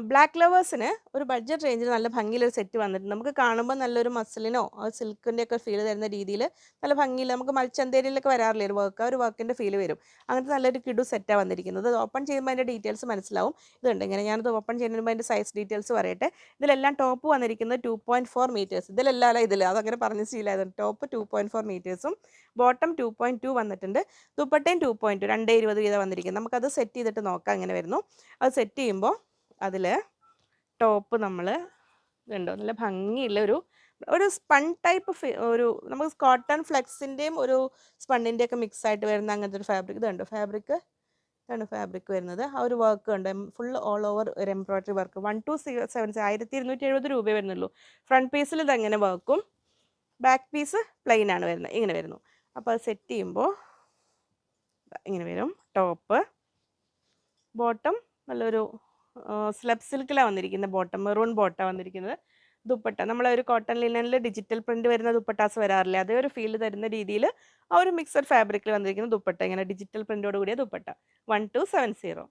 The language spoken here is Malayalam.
ബ്ലാക്ക് ലവേഴ്സിന് ഒരു ബഡ്ജറ്റ് റേഞ്ചിൽ നല്ല ഭംഗിയിലൊരു സെറ്റ് വന്നിട്ടുണ്ട്. നമുക്ക് കാണുമ്പോൾ നല്ലൊരു മസിലിനോ സിൽക്കിൻ്റെ ഒക്കെ ഫീൽ തരുന്ന രീതിയിൽ നല്ല ഭംഗിയിൽ നമുക്ക് മൽച്ചന്തേരിയിലൊക്കെ വരാറില്ലേ ഒരു വർക്ക്, ആ ഒരു വർക്കിൻ്റെ ഫീൽ വരും. അങ്ങനത്തെ നല്ലൊരു കിടു സെറ്റാണ് വന്നിരിക്കുന്നത്. ഇത് ഓപ്പൺ ചെയ്യുമ്പോൾ അതിൻ്റെ ഡീറ്റെയിൽസ് മനസ്സിലാവും. ഇതുണ്ട് ഇങ്ങനെ, ഞാനത് ഓപ്പൺ ചെയ്യുന്നതിന് മുമ്പ് അതിൻ്റെ സൈസ് ഡീറ്റെയിൽസ് പറയട്ടെ. ഇതിലെല്ലാം ടോപ്പ് വന്നിരിക്കുന്നത് 2.4 മീറ്റേഴ്സ്. ഇതിലെല്ലാം അല്ല, അതങ്ങനെ പറഞ്ഞ് ശീലമായതുകൊണ്ട് ടോപ്പ് 2.4 മീറ്റേഴ്സും ബോട്ടം 2.2 വന്നിട്ടുണ്ട്. ദുപ്പട്ടയും 2.2 220 വീതം വന്നിരിക്കുന്നത്. നമുക്കത് സെറ്റ് ചെയ്തിട്ട് നോക്കാം എങ്ങനെ വരുന്നു. അത് സെറ്റ് ചെയ്യുമ്പോൾ അതിൽ ടോപ്പ് നമ്മൾ ഇതുണ്ടോ നല്ല ഭംഗിയുള്ള ഒരു സ്പൺ ടൈപ്പ് ഒരു നമുക്ക് കോട്ടൺ ഫ്ലെക്സിൻ്റെയും ഒരു സ്പണ്ണിൻ്റെയൊക്കെ മിക്സ് ആയിട്ട് വരുന്ന അങ്ങനത്തെ ഒരു ഫാബ്രിക്. ഇതുണ്ടോ ഫാബ്രിക്, ഇതാണ് ഫാബ്രിക് വരുന്നത്. ആ ഒരു വർക്ക് ഉണ്ട് ഫുൾ ഓൾ ഓവർ ഒരു എംബ്രോയ്ഡറി വർക്ക്. 1270 1270 രൂപ വരുന്നുള്ളൂ. ഫ്രണ്ട് പീസിൽ ഇതങ്ങനെ വർക്കും, ബാക്ക് പീസ് പ്ലെയിൻ ആണ് വരുന്നത്. ഇങ്ങനെ വരുന്നു. അപ്പോൾ അത് സെറ്റ് ചെയ്യുമ്പോൾ ഇങ്ങനെ വരും. ടോപ്പ് ബോട്ടം നല്ലൊരു സ്ലബ് സിൽക്കിലാണ് വന്നിരിക്കുന്നത്. ബോട്ടം മെറൂൺ ബോട്ടം വന്നിരിക്കുന്നത്. ദുപ്പട്ട നമ്മളെ ഒരു കോട്ടൺ ലിനനിൽ ഡിജിറ്റൽ പ്രിന്റ് വരുന്ന ദുപ്പട്ടാസ് വരാറില്ലേ, അതേ ഒരു ഫീൽ തരുന്ന രീതിയിൽ ആ ഒരു മിക്സഡ് ഫാബ്രിക്കിൽ വന്നിരിക്കുന്ന ദുപ്പട്ട, ഇങ്ങനെ ഡിജിറ്റൽ പ്രിന്റോട് കൂടിയ ദുപ്പട്ട 1270.